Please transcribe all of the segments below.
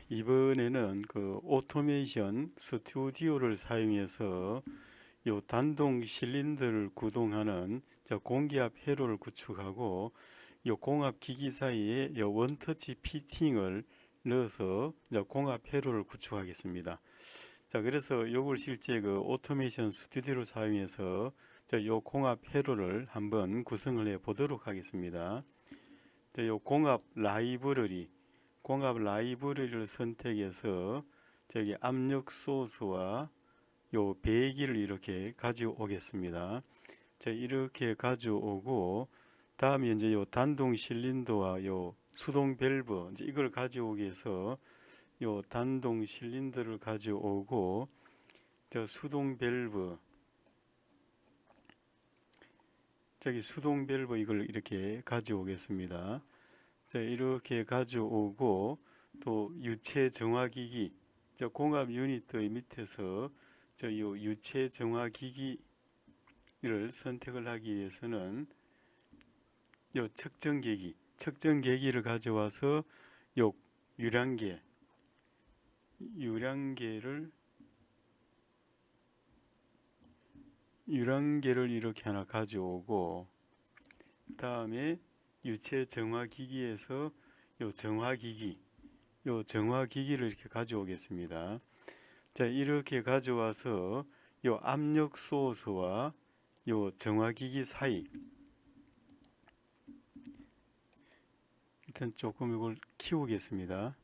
이번에는 그 오토메이션 스튜디오를 사용해서 요 단동 실린더를 구동하는 공기압 회로를 구축하고 요 공압 기기 사이에 요 원터치 피팅을 넣어서 공압 회로를 구축하겠습니다. 그래서 요걸 실제 그 오토메이션 스튜디오를 사용해서 요 공압 회로를 한번 구성을 해 보도록 하겠습니다. 요 공압 라이브러리를 선택해서 저기 압력 소스와 요 배기를 이렇게 가져오겠습니다. 이렇게 가져오고 다음에 이제 요 단동 실린더와 요 수동 밸브 이제 이걸 가져오기 위해서 요 단동 실린더를 가져오고 수동 밸브 수동 밸브 이걸 이렇게 가져오겠습니다. 이렇게 가져오고 또 유체 정화기기 공압 유닛의 밑에서 요 유체 정화기기를 선택을 하기 위해서는 요 측정계기를 가져와서 요 유량계를 이렇게 하나 가져오고 다음에 유체 정화기기에서 요 정화기기를 이렇게 가져오겠습니다. 이렇게 가져와서 요 압력 소스와 요 정화기기 사이 일단 조금 이걸 키우겠습니다.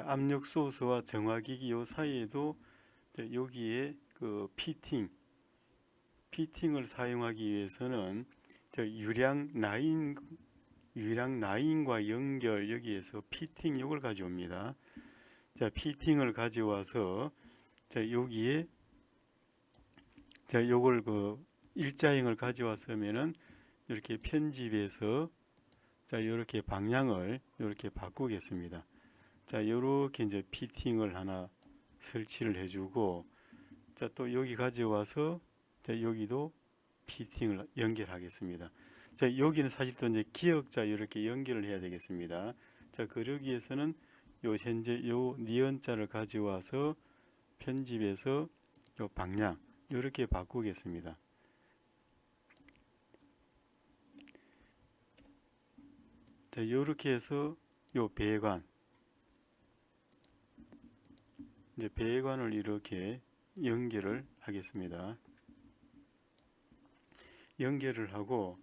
압력 소스와 정화기기 요 사이에도 여기에 그 피팅을 사용하기 위해서는 유량 라인과 연결 여기에서 피팅 요걸 가져옵니다. 피팅을 가져와서 여기에 요걸 그 일자형을 가져왔으면은 이렇게 편집해서 이렇게 방향을 이렇게 바꾸겠습니다. 이렇게 이제 피팅을 하나 설치를 해주고 또 여기 가져와서 여기도 피팅을 연결하겠습니다. 여기는 사실 또 이제 기역자 이렇게 연결을 해야 되겠습니다. 그러기 위해서는 요 현재 요 니은자를 가져와서 편집해서 요 방향 이렇게 바꾸겠습니다. 이렇게 해서 요 배관 이제 배관을 이렇게 연결을 하겠습니다. 연결을 하고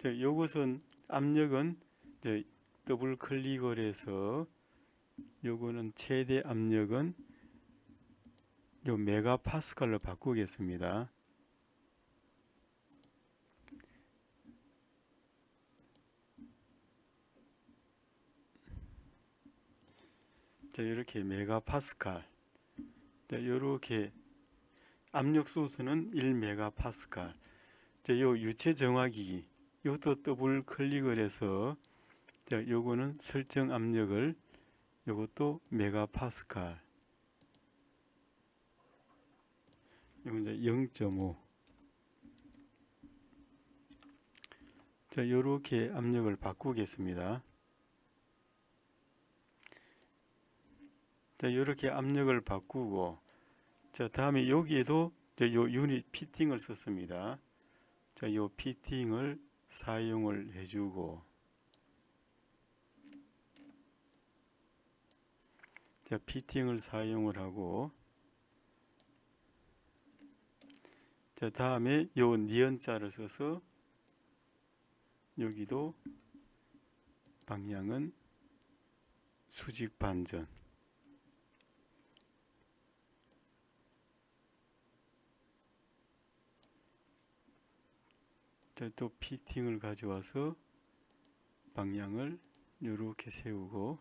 요것은 압력은 이제 더블 클릭을 해서 요거는 최대 압력은 요 메가파스칼로 바꾸겠습니다. 이렇게 메가파스칼 이렇게 압력 소스는 1메가파스칼 요 유체 정화기기 이것도 더블 클릭을 해서 요거는 설정 압력을 요것도 메가파스칼 요건 이제 0.5 요렇게 압력을 바꾸겠습니다. 이렇게 압력을 바꾸고 다음에 여기에도 요 유닛 피팅을 썼습니다. 요 피팅을 사용을 해주고 피팅을 사용을 하고 다음에 요 니은자를 써서 여기도 방향은 수직 반전 또 피팅을 가져와서 방향을 이렇게 세우고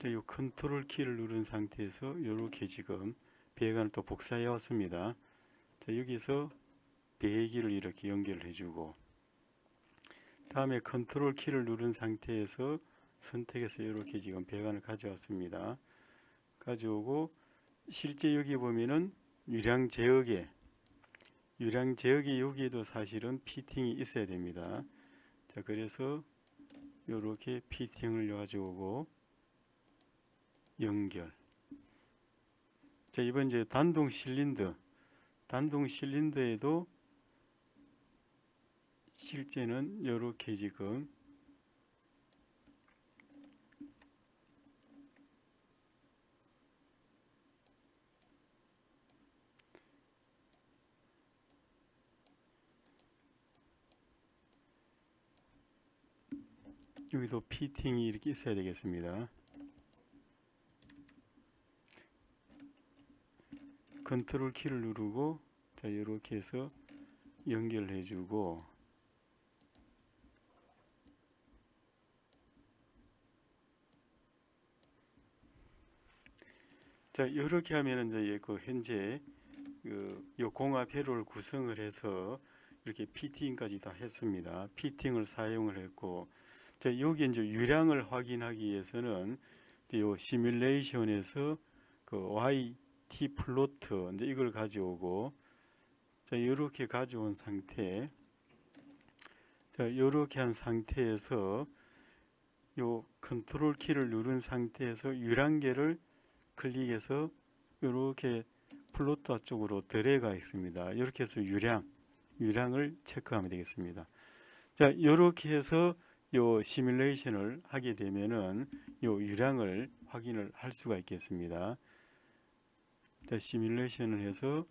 이 컨트롤 키를 누른 상태에서 이렇게 지금 배관을 또 복사해 왔습니다. 여기서 배기를 이렇게 연결해 주고, 다음에 컨트롤 키를 누른 상태에서 선택해서 이렇게 지금 배관을 가져왔습니다. 가져오고, 실제 여기 보면은 유량 제어기 여기에도 사실은 피팅이 있어야 됩니다. 자, 그래서 이렇게 피팅을 가져오고 연결. 자, 이번 이제 단동 실린더에도 실제는 이렇게 지금 여기도 피팅이 이렇게 있어야 되겠습니다. 컨트롤 키를 누르고, 자, 이렇게 해서 연결해 주고, 자, 이렇게 하면은 이제 그 현재 요 공합 회로를 구성을 해서 이렇게 피팅까지 다 했습니다. 피팅을 사용을 했고, 자, 여기 이제 유량을 확인하기 위해서는 요 시뮬레이션에서 그 YT 플로트 이제 이걸 가져오고, 자, 이렇게 가져온 상태, 자, 이렇게 한 상태에서 요 컨트롤 키를 누른 상태에서 유량계를 클릭해서 이렇게 플로터 쪽으로 드래그가 있습니다. 이렇게 해서 유량을 체크하면 되겠습니다. 자, 이렇게 해서 요 시뮬레이션을 하게 되면은 요 유량을 확인을 할 수가 있겠습니다. 자, 시뮬레이션을 해서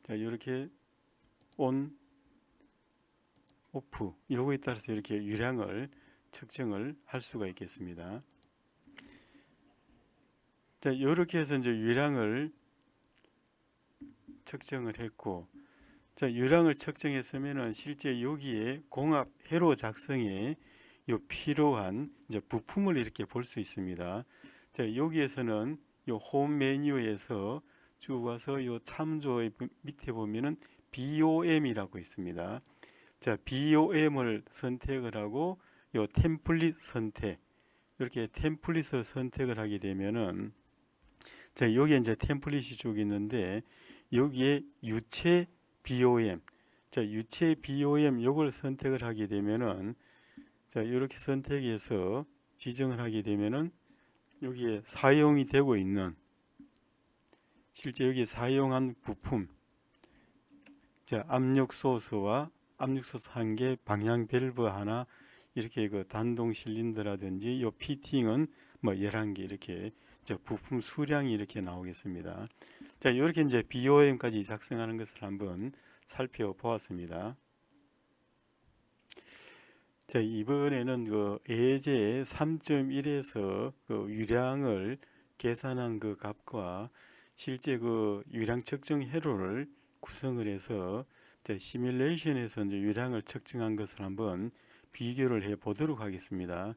자, 이렇게 온, 오프 요거에 따라서 이렇게 유량을 측정을 할 수가 있겠습니다. 자, 이렇게 해서 이제 유량을 측정을 했고, 자, 유량을 측정했으면은 실제 여기에 공합 회로 작성에 요 필요한 이제 부품을 이렇게 볼 수 있습니다. 자, 여기에서는 요 홈 메뉴에서 쭉 와서 요 참조의 밑에 보면은 BOM이라고 있습니다. 자, BOM을 선택을 하고 요 템플릿 선택, 이렇게 템플릿을 선택을 하게 되면은, 자, 여기에 이제 템플릿이 쭉 있는데 여기에 유체 BOM, 자, 유체 BOM 요걸 선택을 하게 되면은, 자, 이렇게 선택해서 지정을 하게 되면은 여기에 사용이 되고 있는 실제 여기 사용한 부품, 자, 압력 소스와 압력 소스 1개, 방향 밸브 하나, 이렇게 그 단동 실린더라든지 요 피팅은 뭐 11개 이렇게 저 부품 수량이 이렇게 나오겠습니다. 자, 이렇게 이제 BOM까지 작성하는 것을 한번 살펴보았습니다. 자, 이번에는 그 예제 3.1에서 그 유량을 계산한 그 값과 실제 그 유량 측정 회로를 구성을 해서 시뮬레이션에서 이제 유량을 측정한 것을 한번 비교를 해 보도록 하겠습니다.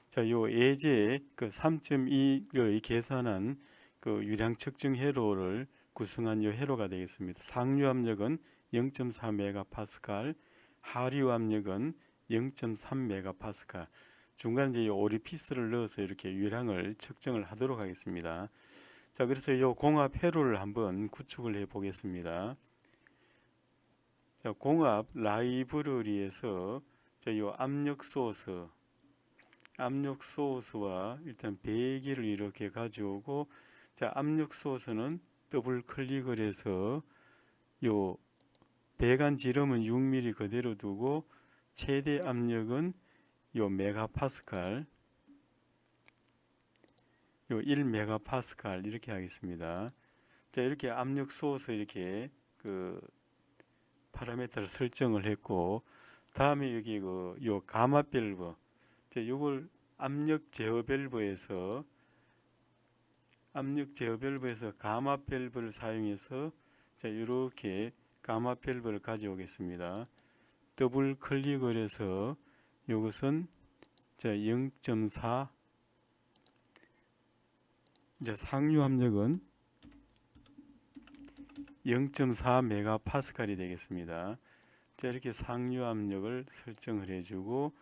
자, 요 예제 그 3.2를 계산한 그 유량 측정 회로를 구성한 요 회로가 되겠습니다. 상류 압력은 0.4메가파스칼, 하류 압력은 0.3메가파스칼. 중간에 이제 오리피스를 넣어서 이렇게 유량을 측정을 하도록 하겠습니다. 자, 그래서 이 공합 회로를 한번 구축을 해 보겠습니다. 자, 공합 라이브러리에서 이 압력 소스와 일단 배기를 이렇게 가져오고, 자, 압력 소스는 더블 클릭을 해서 요 배관 지름은 6mm 그대로 두고 최대 압력은 요 메가파스칼, 요 1메가파스칼 이렇게 하겠습니다. 자, 이렇게 압력 소스 이렇게 그 파라미터를 설정을 했고, 다음에 여기 요 가마 밸브, 자, 요걸 압력 제어 밸브에서 가마 밸브를 사용해서, 자, 이렇게 가마 밸브를 가져오겠습니다. 더블 클릭을 해서 이것은 자 0.4, 이제 상류 압력은 0.4메가파스칼이 되겠습니다. 자, 이렇게 상류 압력을 설정을 해주고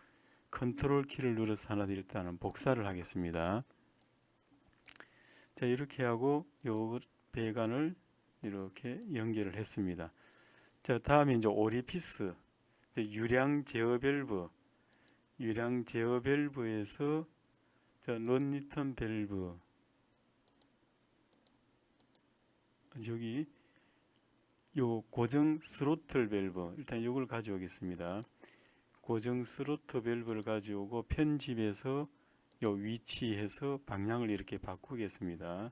컨트롤 키를 눌러서 하나 일단은 복사를 하겠습니다. 자, 이렇게 하고 요 배관을 이렇게 연결을 했습니다. 자, 다음에 이제 오리피스, 유량 제어 밸브에서 론리턴 밸브, 여기 요 고정 스로틀 밸브, 일단 이걸 가져오겠습니다. 고정 스로틀 밸브를 가져오고 편집해서 요 위치해서 방향을 이렇게 바꾸겠습니다.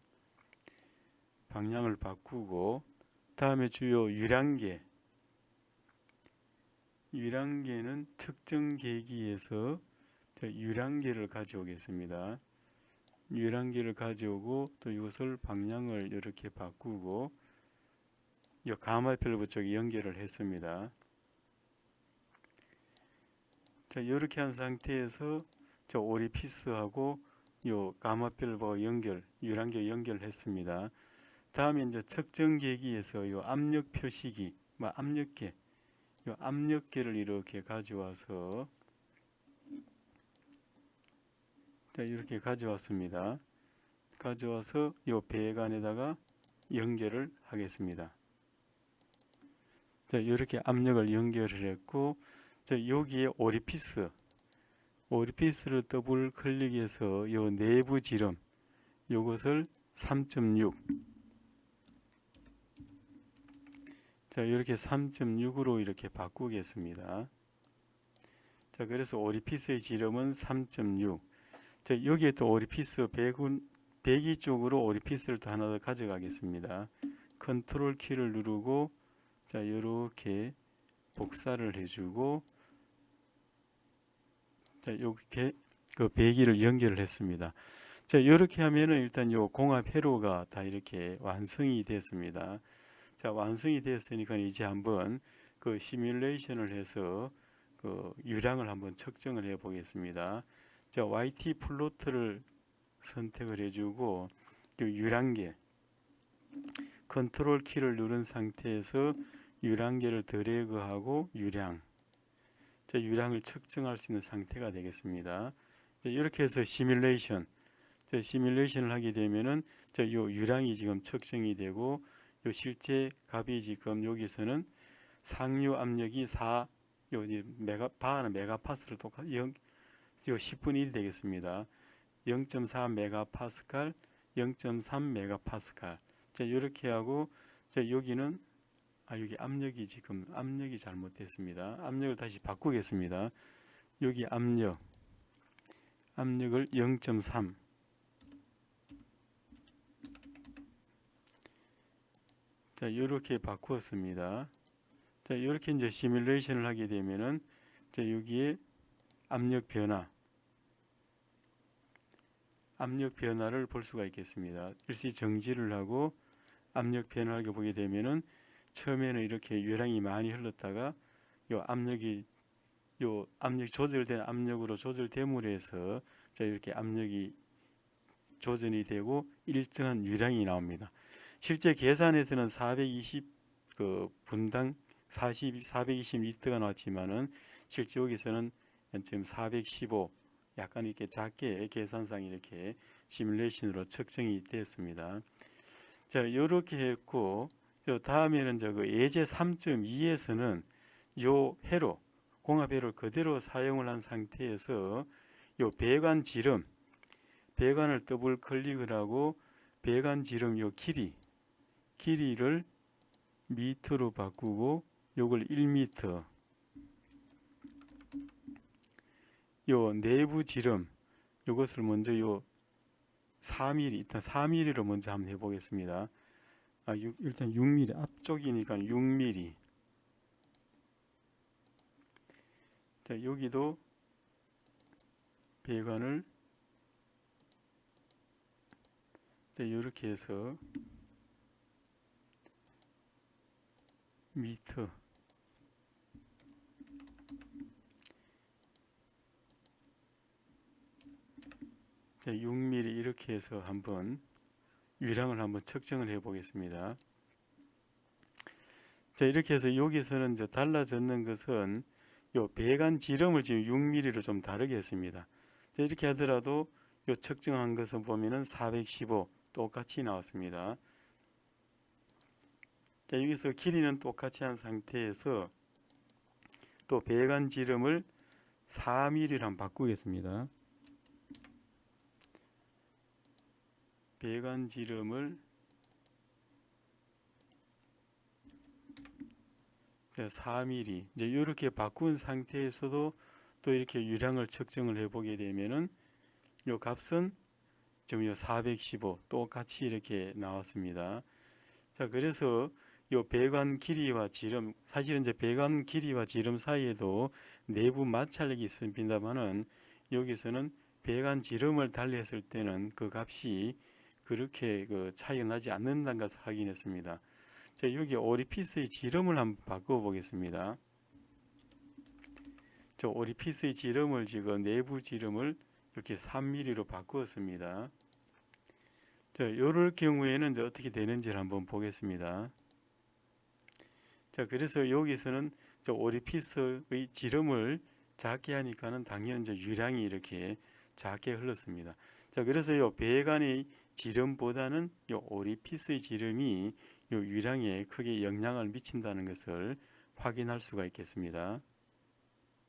방향을 바꾸고 다음에 주요 유량계는 측정 계기에서 유량계를 가져오겠습니다. 유량계를 가져오고 또 이것을 방향을 이렇게 바꾸고 이 가마 밸브 쪽에 연결을 했습니다. 자, 이렇게 한 상태에서 저 오리피스하고 요 가마 밸브와 유량계 연결했습니다. 다음에 이제 측정 계기에서 요 압력 표시기, 압력계, 요 압력계를 이렇게 가져와서 자, 이렇게 가져왔습니다. 가져와서 요 배관에다가 연결을 하겠습니다. 자, 이렇게 압력을 연결을 했고, 자, 여기에 오리피스를 더블 클릭해서 요 내부 지름, 요것을 3.6. 자, 이렇게 3.6으로 이렇게 바꾸겠습니다. 자, 그래서 오리피스의 지름은 3.6. 자, 여기에 또 오리피스 배기 쪽으로 오리피스를 또 하나 더 가져가겠습니다. 컨트롤 키를 누르고 자, 이렇게 복사를 해주고 자, 이렇게 그 배기를 연결을 했습니다. 자, 이렇게 하면은 일단 요 공합 회로가 다 이렇게 완성이 됐습니다. 자, 완성이 됐으니까 이제 한번 그 시뮬레이션을 해서 그 유량을 한번 측정을 해 보겠습니다. 자, YT 플로트를 선택을 해주고 요 유량계 컨트롤 키를 누른 상태에서 유량계를 드래그하고 자, 유량을 측정할 수 있는 상태가 되겠습니다. 자, 이렇게 해서 시뮬레이션을 하게 되면은 자, 요 유량이 지금 측정이 되고 요 실제 값이 지금 여기서는 상류 압력이 4, 바하는 메가파스를 똑같이 요 10분의 1이 되겠습니다. 0.4 메가파스칼, 0.3 메가파스칼. 자, 이렇게 하고 자, 여기는 여기 압력이 잘못됐습니다. 압력을 다시 바꾸겠습니다. 여기 압력을 0.3. 자, 이렇게 바꾸었습니다. 자, 이렇게 이제 시뮬레이션을 하게 되면은 자, 여기에 압력 변화를 볼 수가 있겠습니다. 일시 정지를 하고 압력 변화를 보게 되면은 처음에는 이렇게 유량이 많이 흘렀다가 요 압력이 조절된 압력으로 조절됨으로 해서 자, 이렇게 압력이 조절이 되고 일정한 유량이 나옵니다. 실제 계산에서는 420 분당 420리터가 나왔지만은 실제 여기서는 지금 415 약간 이렇게 작게 계산상 이렇게 시뮬레이션으로 측정이 됐습니다. 자, 이렇게 했고 다음에는 예제 3.2에서는 요 공합 회로 그대로 사용을 한 상태에서 요 배관을 더블 클릭을 하고 배관 지름 요 길이를 미터로 바꾸고 요걸 1미터, 요 내부 지름 요것을 먼저 요 4mm, 일단 4mm로 먼저 한번 해보겠습니다. 일단 6mm, 앞쪽이니까 6mm. 자, 여기도 배관을 이렇게 해서 미터, 자, 6mm 이렇게 해서 한번 유량을 한번 측정을 해 보겠습니다. 자, 이렇게 해서 여기서는 이제 달라졌는 것은 요 배관 지름을 지금 6mm로 좀 다르게 했습니다. 자, 이렇게 하더라도 요 측정한 것을 보면은 415 똑같이 나왔습니다. 자, 여기서 길이는 똑같이 한 상태에서 또 배관 지름을 4mm로 한번 바꾸겠습니다. 배관 지름을 4mm 이제 이렇게 바꾼 상태에서도 또 이렇게 유량을 측정을 해보게 되면은 요 값은 지금 요 415 똑같이 이렇게 나왔습니다. 자, 그래서 요 배관 길이와 지름, 사실은 이제 배관 길이와 지름 사이에도 내부 마찰력이 있습니다만은 여기서는 배관 지름을 달리했을 때는 그 값이 그렇게 그 차이가 나지 않는다는 것을 확인했습니다. 자, 여기 오리피스의 지름을 한번 바꿔 보겠습니다. 저 오리피스의 지름을 지금 내부 지름을 이렇게 3mm로 바꾸었습니다. 자, 이럴 경우에는 이제 어떻게 되는지를 한번 보겠습니다. 자, 그래서 여기서는 저 오리피스의 지름을 작게 하니까는 당연히 이제 유량이 이렇게 작게 흘렀습니다. 자, 그래서 요 배관의 지름보다는 요 오리피스의 지름이 요 유량에 크게 영향을 미친다는 것을 확인할 수가 있겠습니다.